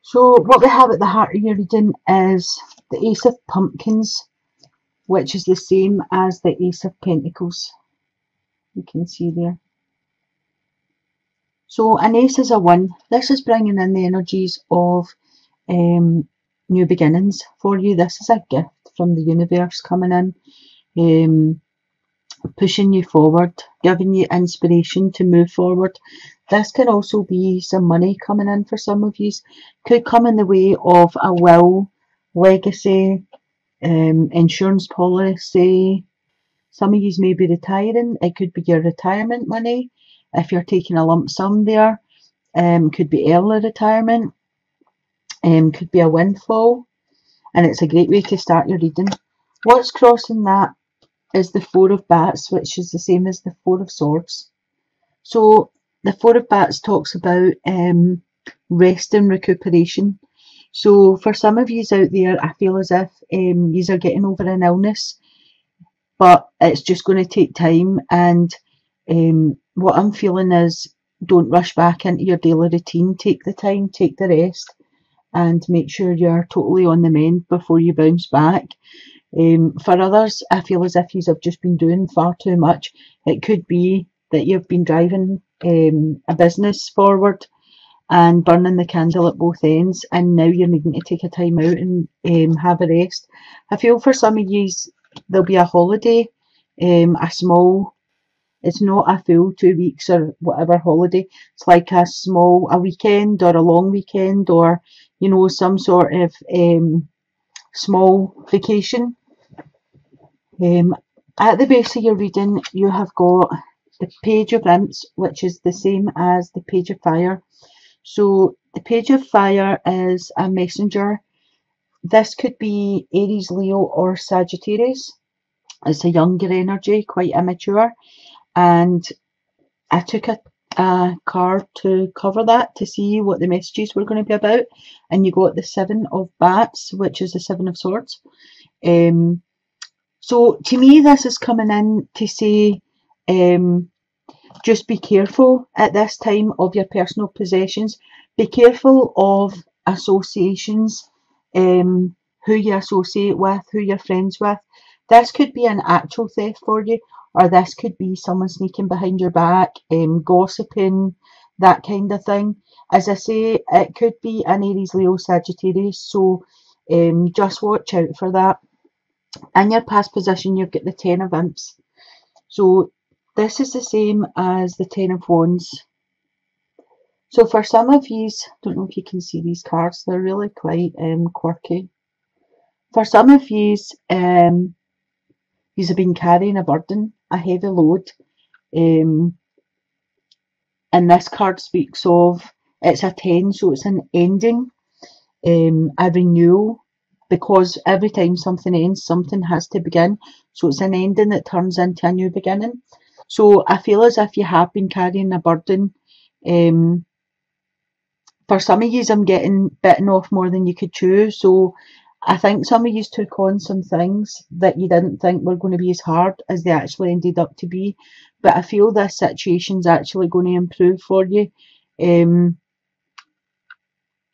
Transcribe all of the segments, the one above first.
So what we have at the heart of your reading is the Ace of Pumpkins, which is the same as the Ace of Pentacles. You can see there. So an ace is a 1. This is bringing in the energies of new beginnings for you. This is a gift from the universe coming in, pushing you forward, giving you inspiration to move forward. This can also be some money coming in for some of you. Could come in the way of a will, legacy, insurance policy. Some of you may be retiring. It could be your retirement money. If you're taking a lump sum there, could be early retirement, could be a windfall, and it's a great way to start your reading. What's crossing that is the Four of Bats, which is the same as the Four of Swords. So the Four of Bats talks about rest and recuperation. So for some of you out there, I feel as if you are getting over an illness, but it's just going to take time. And what I'm feeling is, don't rush back into your daily routine. Take the time, take the rest, and make sure you're totally on the mend before you bounce back. For others, I feel as if you have just been doing far too much. It could be that you've been driving a business forward and burning the candle at both ends, and now you're needing to take a time out and have a rest. I feel for some of you, there'll be a holiday, a small, it's not a full 2 weeks or whatever holiday. It's like a weekend or a long weekend, or, you know, some sort of small vacation. At the base of your reading, you have got the Page of Imps, which is the same as the Page of Fire. So the Page of Fire is a messenger. This could be Aries, Leo, or Sagittarius. It's a younger energy, quite immature. And I took a card to cover that to see what the messages were going to be about. And you got the Seven of Bats, which is the Seven of Swords. So to me, this is coming in to say, just be careful at this time of your personal possessions. Be careful of associations, who you associate with, who you're friends with. This could be an actual theft for you, or this could be someone sneaking behind your back, gossiping, that kind of thing. As I say, it could be an Aries, Leo, Sagittarius, so just watch out for that. In your past position, you've got the Ten of Imps. So this is the same as the Ten of Wands. So for some of you, I don't know if you can see these cards, they're really quite quirky. For some of you, you have been carrying a burden, a heavy load. And this card speaks of, it's a 10, so it's an ending, a renewal, because every time something ends, something has to begin. So it's an ending that turns into a new beginning. So I feel as if you have been carrying a burden. For some of you, I'm getting bitten off more than you could chew. So I think some of you took on some things that you didn't think were going to be as hard as they actually ended up to be. But I feel this situation's actually going to improve for you.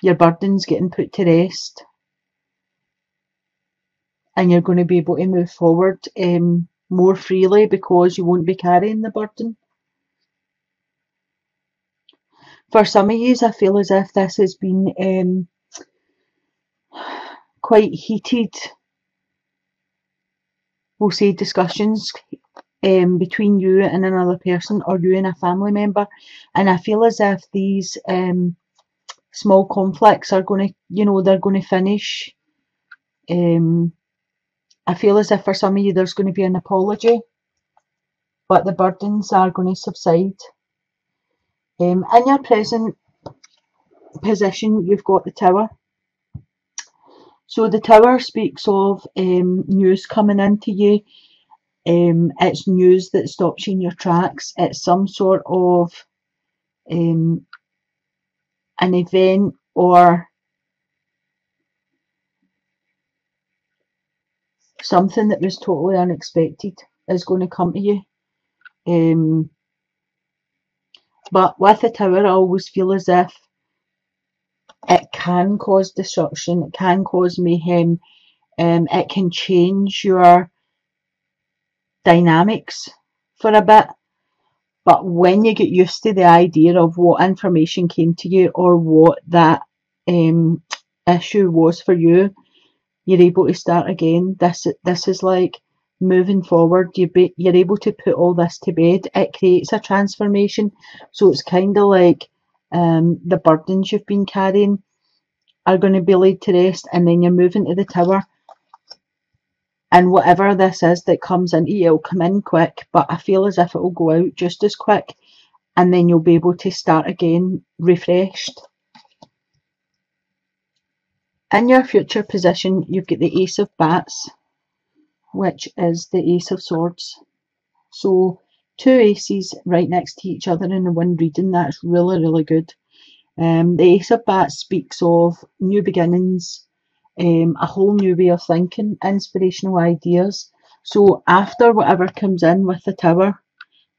Your burden's getting put to rest, and you're going to be able to move forward more freely because you won't be carrying the burden. For some of you, I feel as if this has been quite heated, we'll say, discussions between you and another person, or you and a family member. And I feel as if these small conflicts are going to, you know, they're going to finish. I feel as if for some of you there's going to be an apology, but the burdens are going to subside. In your present position, you've got the Tower. So the Tower speaks of news coming into you. It's news that stops you in your tracks. It's some sort of an event or something that was totally unexpected is going to come to you. But with the Tower, I always feel as if it can cause destruction, it can cause mayhem, it can change your dynamics for a bit. But when you get used to the idea of what information came to you or what that issue was for you, you're able to start again. This is like moving forward. You're able to put all this to bed. It creates a transformation. So it's kind of like the burdens you've been carrying are going to be laid to rest, and then you're moving to the tower. And whatever this is that comes into you, it'll come in quick, but I feel as if it will go out just as quick, and then you'll be able to start again refreshed. In your future position, you've got the Ace of Bats, which is the Ace of Swords. So two aces right next to each other in the one reading, that's really, really good. The Ace of Bats speaks of new beginnings, a whole new way of thinking, inspirational ideas. So after whatever comes in with the Tower,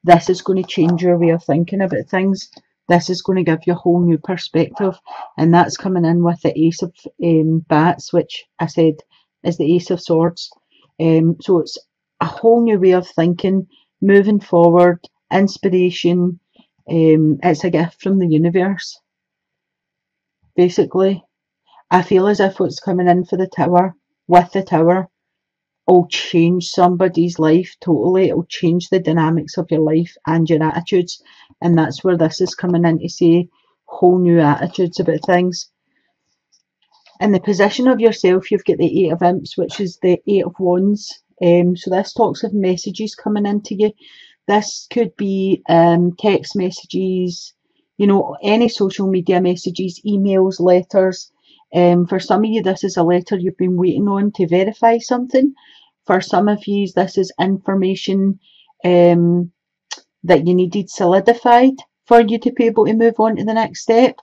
this is going to change your way of thinking about things. This is going to give you a whole new perspective, and that's coming in with the Ace of Bats, which I said is the Ace of Swords. So it's a whole new way of thinking, moving forward, inspiration. It's a gift from the universe, basically. I feel as if what's coming in for the Tower, with the Tower, will change somebody's life totally. It'll change the dynamics of your life and your attitudes, and that's where this is coming in to say whole new attitudes about things. In the position of yourself, you've got the Eight of Imps, which is the Eight of Wands. So this talks of messages coming into you. This could be text messages, you know, any social media messages, emails, letters. For some of you, this is a letter you've been waiting on to verify something. For some of you, this is information that you needed solidified for you to be able to move on to the next step.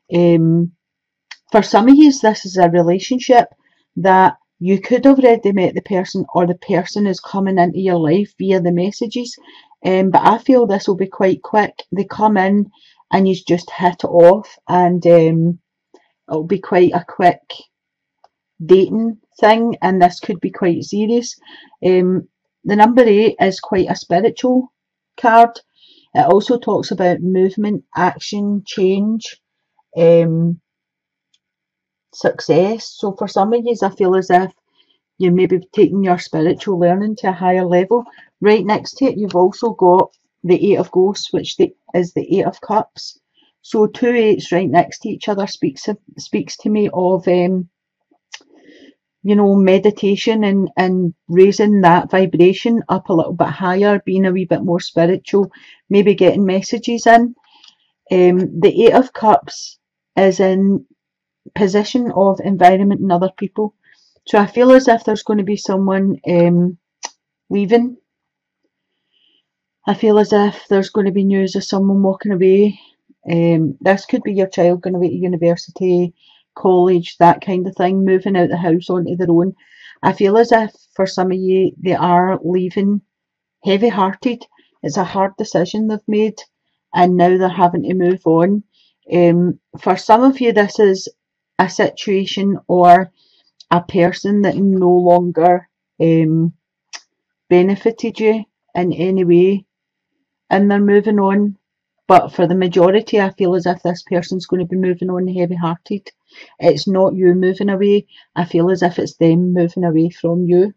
For some of you, this is a relationship that you could have already met the person, or the person is coming into your life via the messages. But I feel this will be quite quick. They come in and you just hit it off, and it'll be quite a quick dating thing, and this could be quite serious. The number 8 is quite a spiritual card. It also talks about movement, action, change, success. So for some of you, I feel as if you may be taking your spiritual learning to a higher level. Right next to it, you've also got the Eight of Ghosts, which is the Eight of Cups. So two eights right next to each other speaks to me of you know, meditation and raising that vibration up a little bit higher, being a wee bit more spiritual, maybe getting messages in. The Eight of Cups is in position of environment and other people. So I feel as if there's going to be someone leaving. I feel as if there's going to be news of someone walking away. This could be your child going away to university, college, that kind of thing, moving out the house onto their own. I feel as if for some of you, they are leaving heavy-hearted. It's a hard decision they've made, and now they're having to move on. For some of you, this is a situation or a person that no longer benefited you in any way, and they're moving on. But for the majority, I feel as if this person's going to be moving on heavy-hearted. It's not you moving away. I feel as if it's them moving away from you.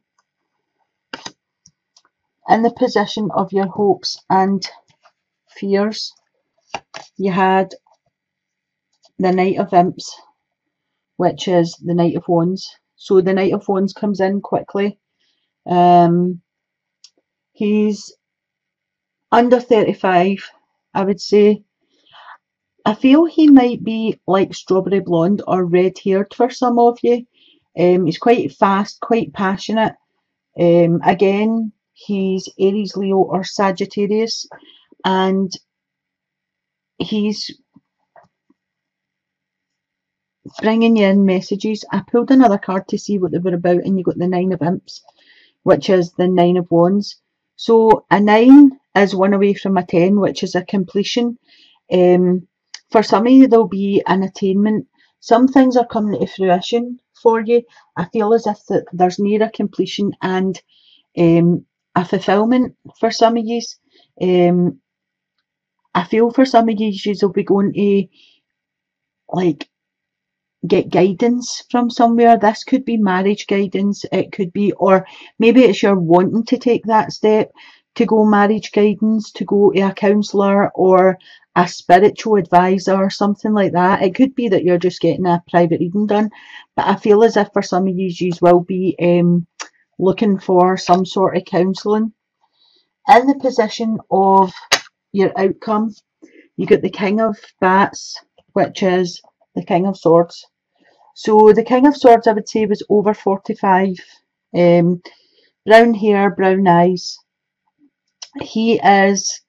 In the position of your hopes and fears, you had the Knight of Imps, which is the Knight of Wands. So the Knight of Wands comes in quickly. He's under 35, I would say. I feel he might be like strawberry blonde or red-haired for some of you. He's quite fast, quite passionate. Again, he's Aries, Leo or Sagittarius, and he's bringing you in messages. I pulled another card to see what they were about, and you got the Nine of Imps, which is the Nine of Wands. So a 9 is 1 away from a 10, which is a completion. For some of you, there'll be an attainment. some things are coming to fruition for you. I feel as if that there's near a completion and a fulfillment for some of you. I feel for some of you, you'll be going to like get guidance from somewhere. This could be marriage guidance, it could be, or maybe it's you're wanting to take that step to go marriage guidance, to go to a counsellor or a spiritual advisor or something like that. It could be that you're just getting a private reading done, but I feel as if for some of you will be looking for some sort of counselling. In the position of your outcome, you get the King of Bats, which is the King of Swords. So the King of Swords, I would say, was over 45. Brown hair, brown eyes. He is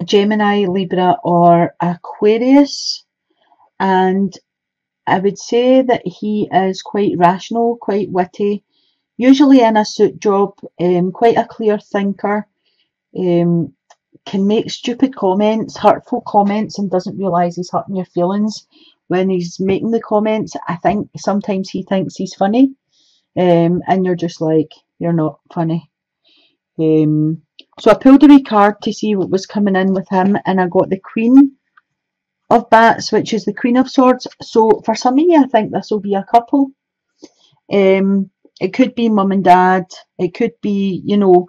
Gemini, Libra, or Aquarius. And I would say that he is quite rational, quite witty, usually in a suit job, quite a clear thinker, can make stupid comments, hurtful comments, and doesn't realise he's hurting your feelings when he's making the comments. I think sometimes he thinks he's funny, and you're just like, you're not funny. So I pulled a wee card to see what was coming in with him, and I got the Queen of Bats, which is the Queen of Swords. So for some of you, I think this will be a couple. It could be mum and dad. It could be, you know,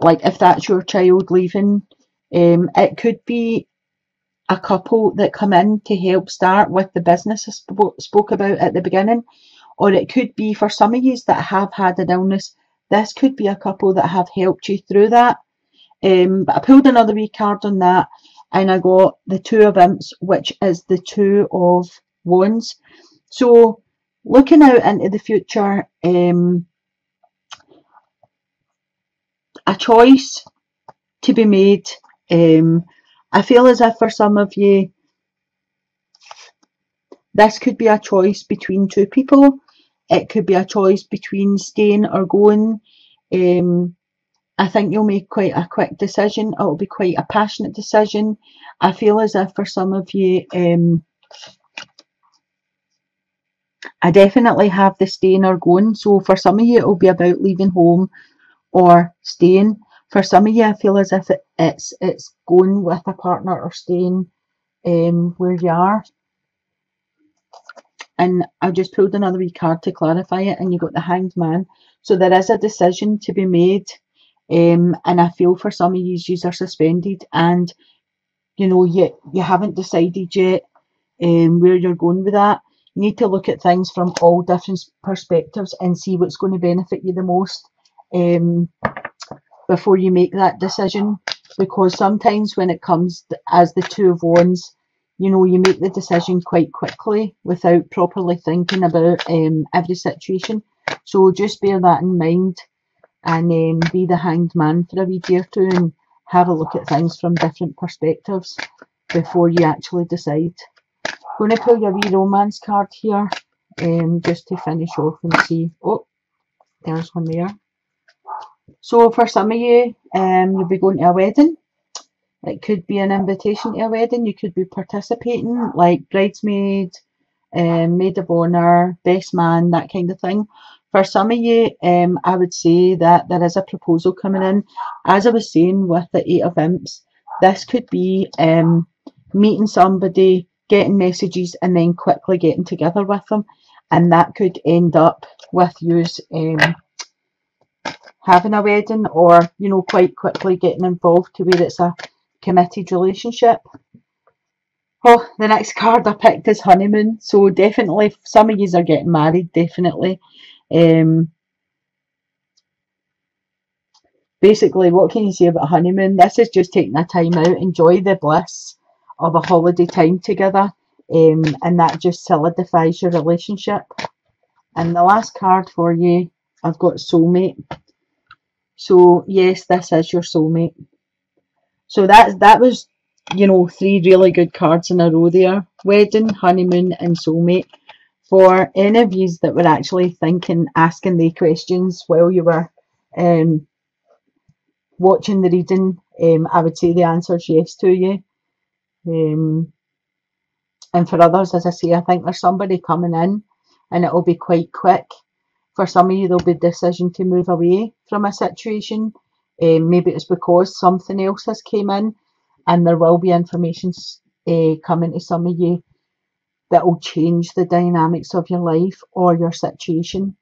like if that's your child leaving. It could be a couple that come in to help start with the business I spoke about at the beginning, or it could be for some of you that have had an illness. This could be a couple that have helped you through that. But I pulled another wee card on that, and I got the Two of Imps, which is the Two of Wands. So looking out into the future, a choice to be made. I feel as if for some of you, this could be a choice between two people. It could be a choice between staying or going. I think you'll make quite a quick decision. It'll be quite a passionate decision. I feel as if for some of you, I definitely have the staying or going. So for some of you, it'll be about leaving home or staying. For some of you, I feel as if it's going with a partner or staying where you are. And I just pulled another wee card to clarify it, and you got the Hanged Man. So there is a decision to be made, and I feel for some of you, are suspended, and you know you haven't decided yet where you're going with that. You need to look at things from all different perspectives and see what's going to benefit you the most before you make that decision. Because sometimes when it comes as the Two of Wands, you know, you make the decision quite quickly without properly thinking about every situation. So just bear that in mind, and be the Hanged Man for a wee day or two and have a look at things from different perspectives before you actually decide. I'm going to pull you a wee romance card here, just to finish off and see. Oh, there's one there. So for some of you, you'll be going to a wedding. It could be an invitation to a wedding. You could be participating, like bridesmaid, maid of honour, best man, that kind of thing. For some of you, I would say that there is a proposal coming in. As I was saying with the Eight of Imps, this could be meeting somebody, getting messages, and then quickly getting together with them. And that could end up with you having a wedding, or, you know, quite quickly getting involved to where it's a committed relationship. Oh, the next card I picked is honeymoon. So definitely some of you are getting married, definitely. Basically, what can you say about honeymoon? This is just taking a time out, enjoy the bliss of a holiday time together, and that just solidifies your relationship. And the last card for you, I've got soulmate. So yes, this is your soulmate. So that was, you know, 3 really good cards in a row there. Wedding, honeymoon, and soulmate. For any of you that were actually thinking, asking the questions while you were watching the reading, I would say the answer is yes to you. And for others, as I say, I think there's somebody coming in and it'll be quite quick. For some of you, there'll be a decision to move away from a situation. Maybe it's because something else has came in, and there will be information coming to some of you that will change the dynamics of your life or your situation.